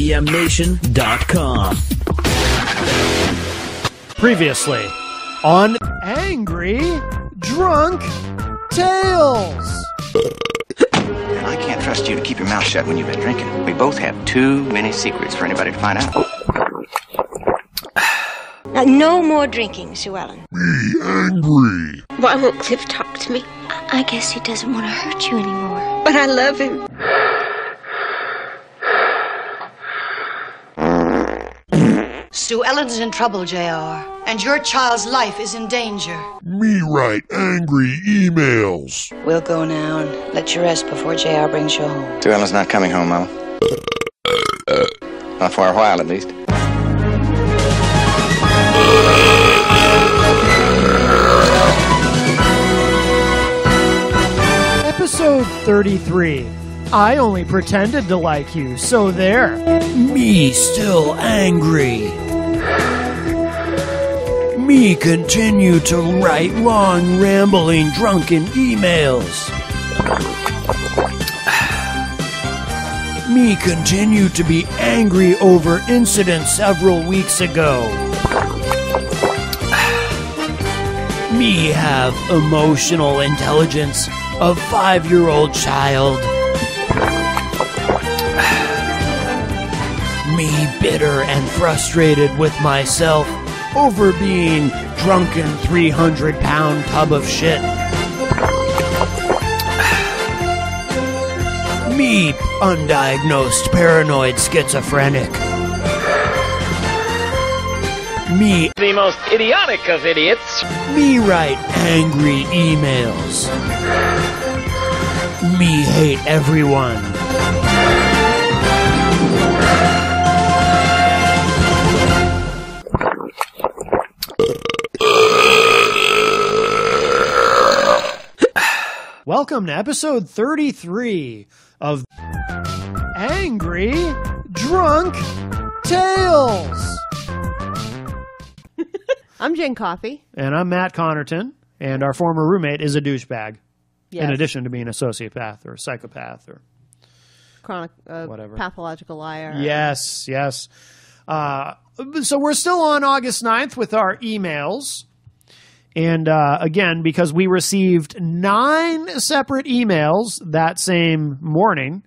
BMNation.com. Previously on Angry Drunk Tales. I can't trust you to keep your mouth shut when you've been drinking. We both have too many secrets for anybody to find out. No more drinking, Sue Ellen. Be angry. Why won't Cliff talk to me? I guess he doesn't want to hurt you anymore. But I love him. Sue Ellen's in trouble, JR. And your child's life is in danger. Me write angry emails. We'll go now and let you rest before JR brings you home. Sue Ellen's not coming home, Mama. Not for a while, at least. Episode 33. I only pretended to like you, so there. Me still angry. Me continue to write long, rambling, drunken emails. Me continue to be angry over incident several weeks ago. Me have emotional intelligence of 5-year-old child. Me bitter and frustrated with myself over being drunken 300-pound tub of shit. Me undiagnosed paranoid schizophrenic. Me the most idiotic of idiots. Me write angry emails. Me hate everyone. Welcome to episode 33 of Angry Drunk Tales. I'm Jen Coffey. And I'm Matt Connerton. And our former roommate is a douchebag. Yes. In addition to being a sociopath or a psychopath or chronic whatever. Pathological liar. Yes, yes. So we're still on August 9th with our emails. And again, because we received 9 separate emails that same morning,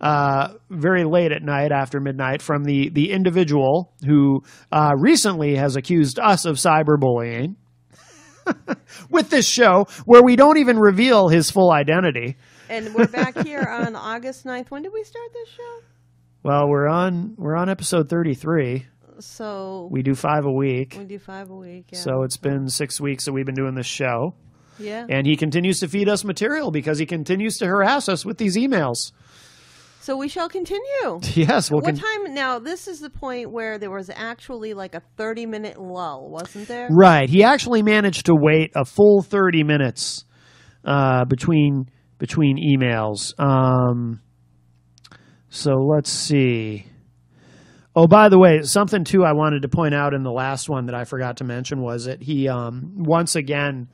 very late at night after midnight, from the individual who recently has accused us of cyberbullying with this show where we don't even reveal his full identity. And we're back here on August 9th. When did we start this show? Well, we're on episode 33. So we do 5 a week. We do 5 a week, yeah. So it's been 6 weeks that we've been doing this show. Yeah. And he continues to feed us material because he continues to harass us with these emails. So we shall continue. Yes. What time? Now, this is the point where there was actually like a 30-minute lull, wasn't there? Right. He actually managed to wait a full 30 minutes between emails. So let's see. Oh, by the way, something, too, I wanted to point out in the last one that I forgot to mention was that he, once again,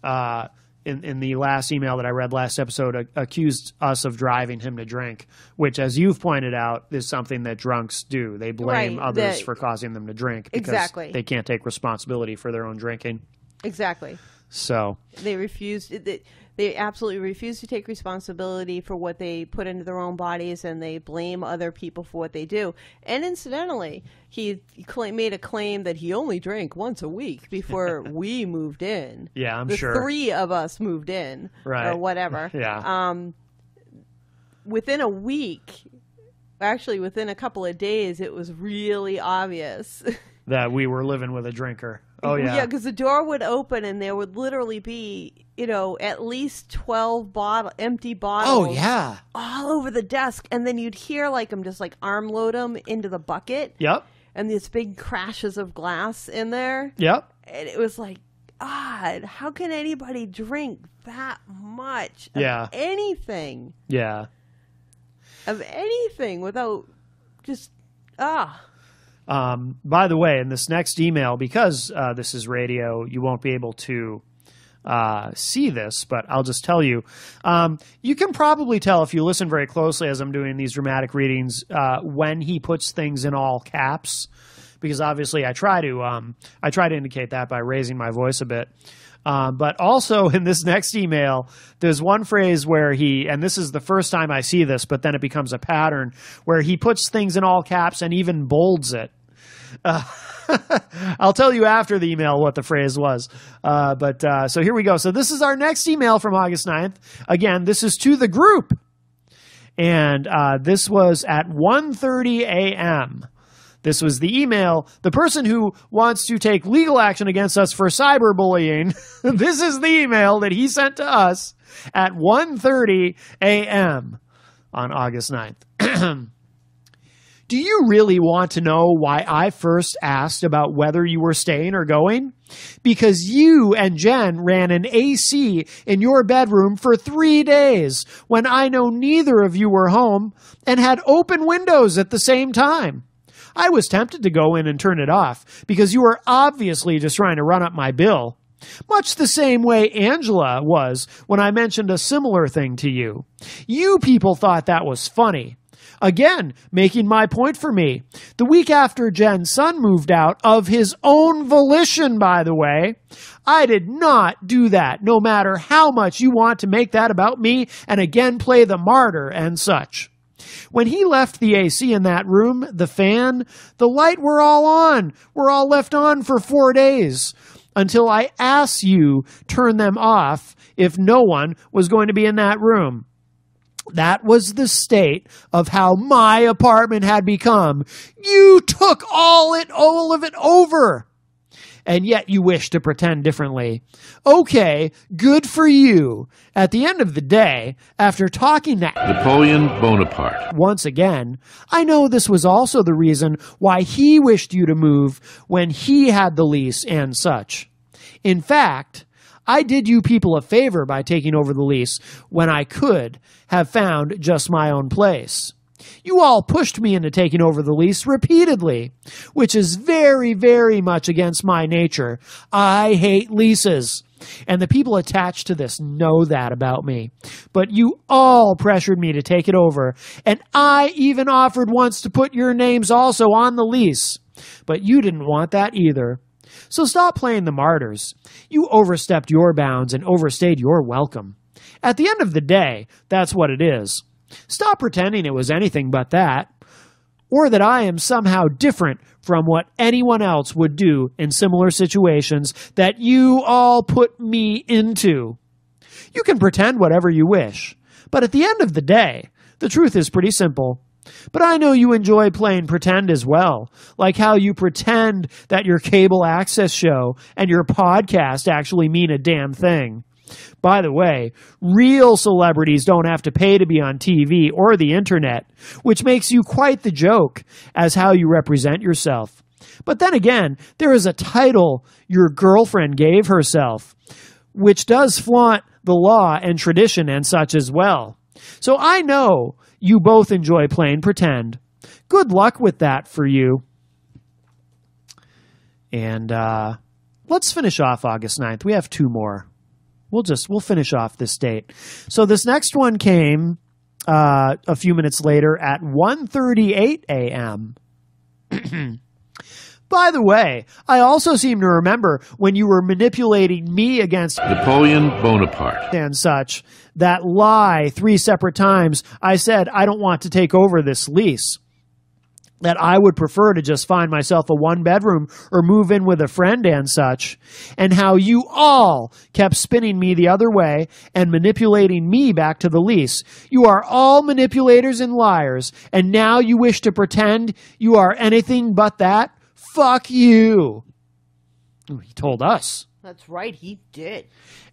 in the last email that I read last episode, accused us of driving him to drink, which, as you've pointed out, is something that drunks do. They blame others for causing them to drink because they can't take responsibility for their own drinking. Exactly. So they absolutely refuse to take responsibility for what they put into their own bodies, and they blame other people for what they do. And incidentally, he made a claim that he only drank once a week before we moved in. Yeah, I'm the sure. 3 of us moved in, right, or whatever. Yeah. Within a week, actually within a couple of days, it was really obvious that we were living with a drinker. Oh, yeah. Yeah, because the door would open and there would literally be, at least 12 empty bottles. Oh, yeah. All over the desk. And then you'd hear him just arm load them into the bucket. Yep. And these big crashes of glass in there. Yep. And it was odd. How can anybody drink that much of anything? Yeah. Of anything without just, By the way, in this next email, because this is radio, you won't be able to see this, but I'll just tell you. You can probably tell if you listen very closely as I'm doing these dramatic readings when he puts things in all caps, because obviously I try to indicate that by raising my voice a bit. But also in this next email, there's one phrase where and this is the first time I see this, but then it becomes a pattern, where he puts things in all caps and even bolds it. I'll tell you after the email what the phrase was. So here we go. So this is our next email from August 9th. Again, this is to the group. And this was at 1:30 a.m. This was the email. The person who wants to take legal action against us for cyberbullying, this is the email that he sent to us at 1:30 a.m. on August 9th. Do you really want to know why I first asked about whether you were staying or going? Because you and Jen ran an AC in your bedroom for 3 days when I know neither of you were home and had open windows at the same time. I was tempted to go in and turn it off because you were obviously just trying to run up my bill. Much the same way Angela was when I mentioned a similar thing to you. You people thought that was funny. Again, making my point for me. The week after Jen's son moved out, of his own volition, by the way, I did not do that, no matter how much you want to make that about me and again play the martyr and such. When he left the AC in that room, the fan, the light were all on, were all left on for 4 days, until I asked you turn them off if no one was going to be in that room. That was the state of how my apartment had become. You took all of it over. And yet you wish to pretend differently. Okay, good for you. At the end of the day, after talking to Napoleon Bonaparte once again, I know this was also the reason why he wished you to move when he had the lease and such. In fact, I did you people a favor by taking over the lease when I could have found just my own place. You all pushed me into taking over the lease repeatedly, which is very, very much against my nature. I hate leases, and the people attached to this know that about me. But you all pressured me to take it over, and I even offered once to put your names also on the lease. But you didn't want that either. So stop playing the martyrs. You overstepped your bounds and overstayed your welcome. At the end of the day, that's what it is. Stop pretending it was anything but that, or that I am somehow different from what anyone else would do in similar situations that you all put me into. You can pretend whatever you wish, but at the end of the day, the truth is pretty simple. But I know you enjoy playing pretend as well, like how you pretend that your cable access show and your podcast actually mean a damn thing. By the way, real celebrities don't have to pay to be on TV or the internet, which makes you quite the joke as how you represent yourself. But then again, there is a title your girlfriend gave herself, which does flaunt the law and tradition and such as well. So I know you both enjoy playing pretend. Good luck with that for you. And let's finish off August 9th. We have 2 more. We'll finish off this date. So this next one came a few minutes later at 1:38 a.m. By the way, I also seem to remember when you were manipulating me against Napoleon Bonaparte and such, that lie 3 separate times. I said, I don't want to take over this lease. That I would prefer to just find myself a 1-bedroom or move in with a friend and such. And how you all kept spinning me the other way and manipulating me back to the lease. You are all manipulators and liars. And now you wish to pretend you are anything but that? Fuck you. He told us. That's right, he did.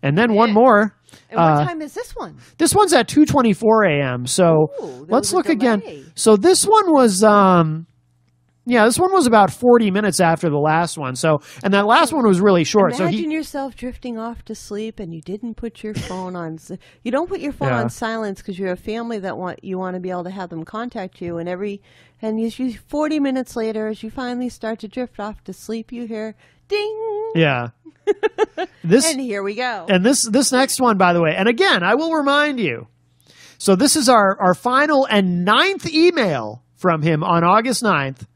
And then one more. And what time is this one? This one's at 2:24 a.m. So let's look again. So this one was, this one was about 40 minutes after the last one. So, and that last one was really short. Imagine yourself drifting off to sleep and you didn't put your phone on. You don't put your phone on silence because you have family that you want to be able to have them contact you. And you 40 minutes later, as you finally start to drift off to sleep, you hear ding. Yeah. And here we go. And this next one, by the way, and again, I will remind you. So this is our final and 9th email from him on August 9th.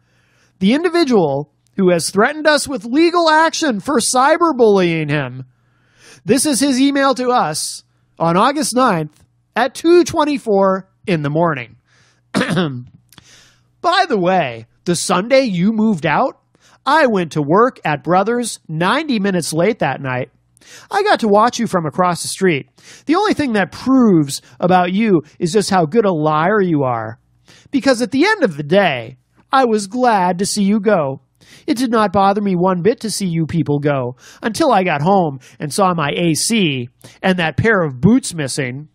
The individual who has threatened us with legal action for cyberbullying him. This is his email to us on August 9th at 2:24 in the morning. By the way, the Sunday you moved out, I went to work at Brothers 90 minutes late that night. I got to watch you from across the street. The only thing that proves about you is just how good a liar you are. Because at the end of the day, I was glad to see you go. It did not bother me one bit to see you people go until I got home and saw my AC and that pair of boots missing.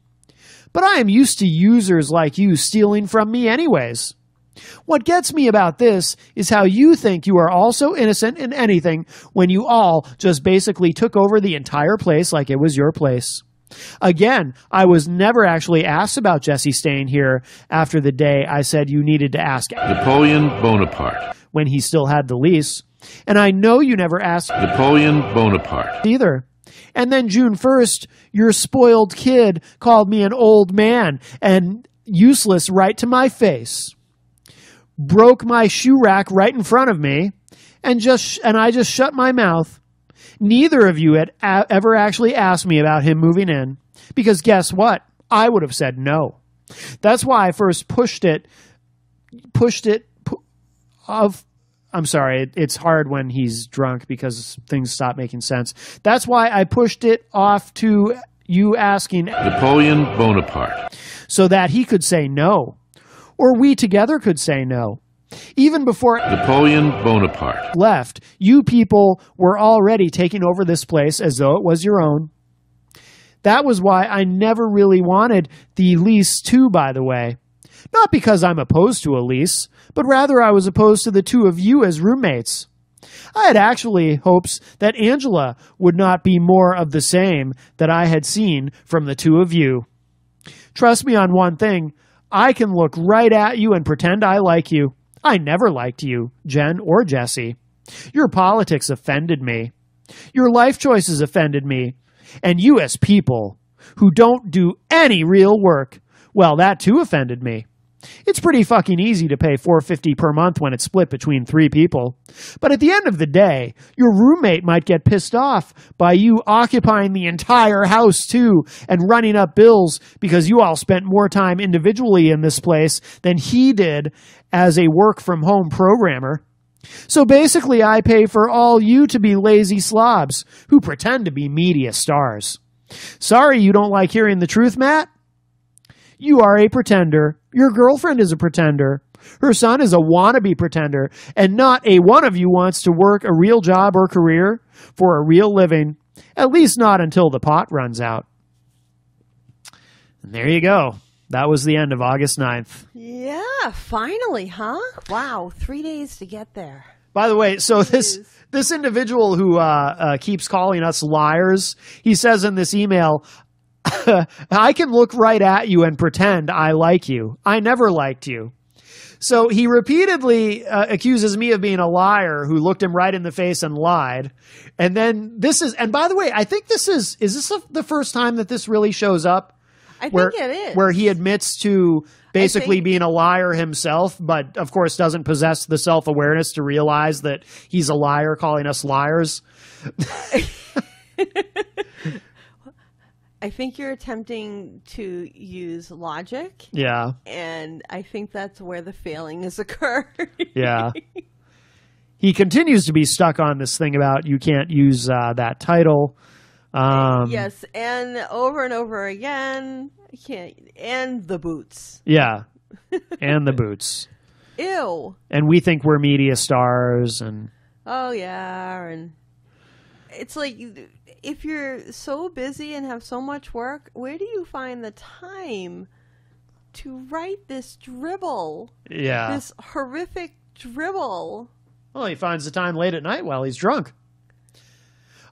But I am used to users like you stealing from me anyways. What gets me about this is how you think you are also innocent in anything when you all just basically took over the entire place like it was your place. Again, I was never actually asked about Jesse staying here after the day I said you needed to ask Napoleon Bonaparte. When he still had the lease. And I know you never asked Napoleon Bonaparte. either. And then June 1st, your spoiled kid called me an old man and useless right to my face. Broke my shoe rack right in front of me, and I just shut my mouth. Neither of you had ever actually asked me about him moving in, because guess what? I would have said no. That's why I first I'm sorry, it's hard when he's drunk because things stop making sense. That's why I pushed it off to you asking Napoleon Bonaparte. So that he could say no. Or we together could say no. Even before Napoleon Bonaparte left, you people were already taking over this place as though it was your own. That was why I never really wanted the lease too, by the way. Not because I'm opposed to a lease, but rather I was opposed to the two of you as roommates. I had actually hopes that Angela would not be more of the same that I had seen from the two of you. Trust me on one thing, I can look right at you and pretend I like you. I never liked you, Jen or Jesse. Your politics offended me. Your life choices offended me. And you as people who don't do any real work, well, that too offended me. It's pretty fucking easy to pay $450 per month when it's split between 3 people. But at the end of the day, your roommate might get pissed off by you occupying the entire house too and running up bills because you all spent more time individually in this place than he did as a work-from-home programmer. So basically, I pay for all you to be lazy slobs who pretend to be media stars. Sorry you don't like hearing the truth, Matt? You are a pretender. Your girlfriend is a pretender. Her son is a wannabe pretender. And not a one of you wants to work a real job or career for a real living. At least not until the pot runs out. And there you go. That was the end of August 9th. Yeah, finally, huh? Wow, 3 days to get there. By the way, so this individual who keeps calling us liars, he says in this email, I can look right at you and pretend I like you. I never liked you. So he repeatedly accuses me of being a liar who looked him right in the face and lied. And then and by the way, I think is this the first time that this really shows up? I think it is. Where he admits to basically being a liar himself, but of course doesn't possess the self-awareness to realize that he's a liar calling us liars. I think you're attempting to use logic. Yeah. And I think that's where the failing has occurred. Yeah. He continues to be stuck on this thing about you can't use that title. Yes, and over again, you can't. And the boots. Yeah. And the boots. Ew. And we think we're media stars and... Oh, yeah, and it's like... If you're so busy and have so much work, where do you find the time to write this dribble? Yeah. This horrific dribble. Well, he finds the time late at night while he's drunk.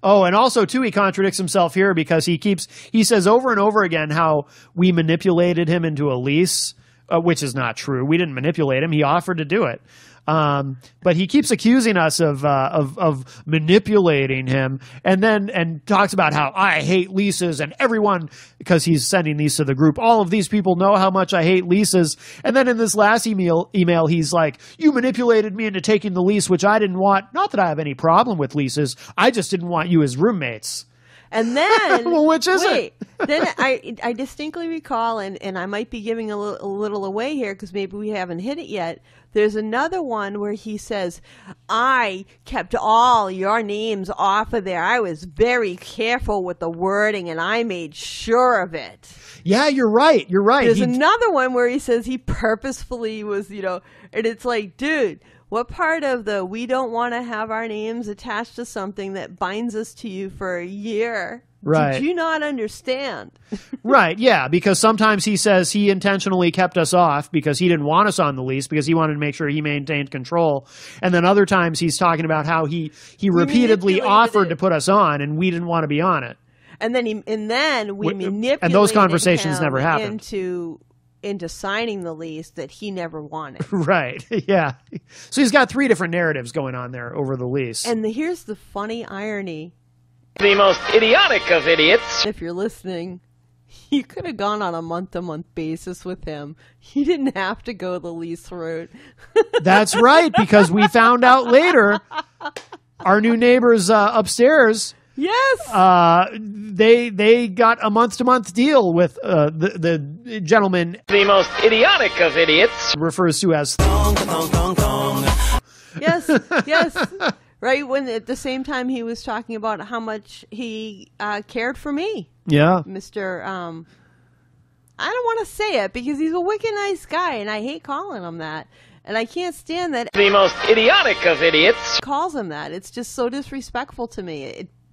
Oh, and also, too, he contradicts himself here because he says over and over again how we manipulated him into a lease which is not true. We didn't manipulate him. He offered to do it. But he keeps accusing us of manipulating him, and talks about how I hate leases, and everyone, because he's sending these to the group, all of these people know how much I hate leases. And then in this last email, he's like, you manipulated me into taking the lease, which I didn't want. Not that I have any problem with leases. I just didn't want you as roommates. And then, well, which is it? Then I distinctly recall, and I might be giving a little away here because maybe we haven't hit it yet. There's another one where he says, I kept all your names off of there. I was very careful with the wording, and I made sure of it. Yeah, you're right. You're right. There's another one where he says he purposefully was, and it's like, dude, what part of the we don't want to have our names attached to something that binds us to you for a year? Right. Did you not understand? Right, yeah, because sometimes he says he intentionally kept us off because he didn't want us on the lease because he wanted to make sure he maintained control. And then other times he's talking about how he repeatedly offered to put us on and we didn't want to be on it. And then we manipulated and those conversations never happened. Into signing the lease that he never wanted. Right, yeah. So he's got 3 different narratives going on there over the lease. And here's the funny irony. The most idiotic of idiots. If you're listening, you could have gone on a month-to-month basis with him. You didn't have to go the lease route. That's right, because we found out later, our new neighbors upstairs, yes, they got a month-to-month deal with the gentleman. The most idiotic of idiots. Refers to as Yes, yes. Right, when at the same time he was talking about how much he cared for me. Yeah. Mr. I don't want to say it because he's a wicked nice guy, and I hate calling him that. And I can't stand that. The most idiotic of idiots. Calls him that. It's just so disrespectful to me.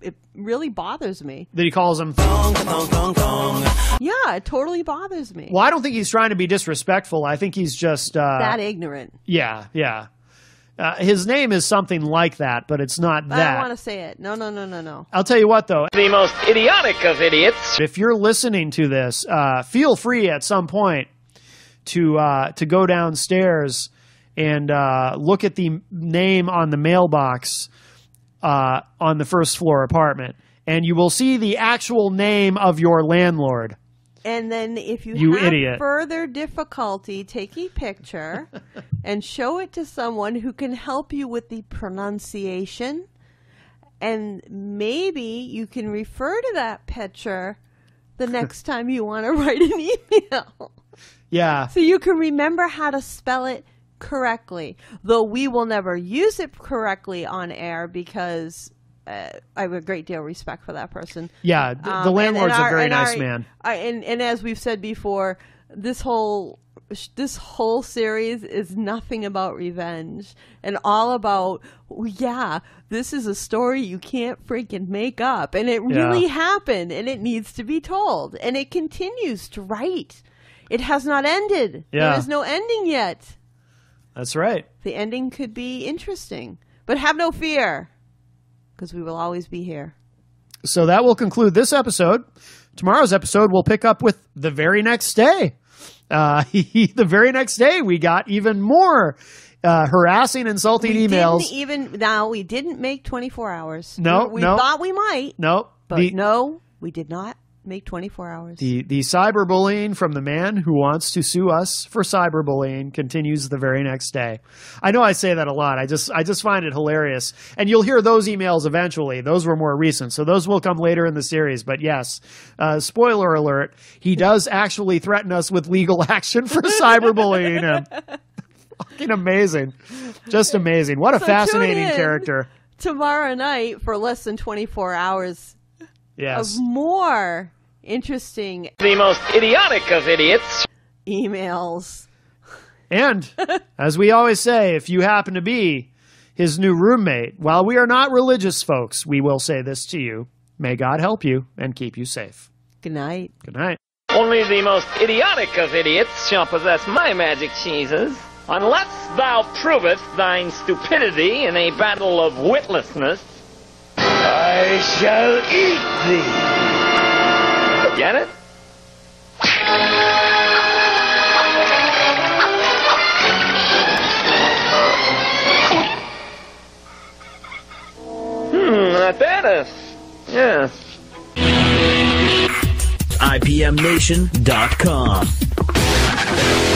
It really bothers me. That he calls him. Yeah, it totally bothers me. Well, I don't think he's trying to be disrespectful. I think he's just... that ignorant. Yeah, yeah. His name is something like that, but it's not that. I don't want to say it. No. I'll tell you what, though. The most idiotic of idiots. If you're listening to this, feel free at some point to go downstairs and look at the name on the mailbox on the first floor apartment, and you will see the actual name of your landlord. And then if you have idiot. further difficulty, take a picture and show it to someone who can help you with the pronunciation. And maybe you can refer to that picture the next time you want to write an email. Yeah. So you can remember how to spell it correctly. Though we will never use it correctly on air because... I have a great deal of respect for that person. Yeah, the landlord's a very nice man. And as we've said before, this whole series is nothing about revenge and all about, this is a story you can't freaking make up. And it really happened, and it needs to be told. And it continues to write. It has not ended. Yeah. There is no ending yet. That's right. The ending could be interesting. But have no fear. Because we will always be here. So that will conclude this episode. Tomorrow's episode will pick up with the very next day. The very next day, we got even more harassing, insulting emails. We didn't make 24 hours. No, we thought we might. No, but no, we did not make 24 hours. The cyberbullying from the man who wants to sue us for cyberbullying continues the very next day. I know I say that a lot. I just find it hilarious. And you'll hear those emails eventually. Those were more recent, so those will come later in the series. But yes, spoiler alert, he does actually threaten us with legal action for cyberbullying him. Fucking amazing. Just amazing. What a fascinating character. Tomorrow night for less than 24 hours. Yes. Of more interesting, the most idiotic of idiots, emails. And, as we always say, if you happen to be his new roommate, while we are not religious folks, we will say this to you. May God help you and keep you safe. Good night. Good night. Only the most idiotic of idiots shall possess my magic cheeses, unless thou provest thine stupidity in a battle of witlessness. I shall eat thee. Get it? lettuce. Yes. IPMNation.com.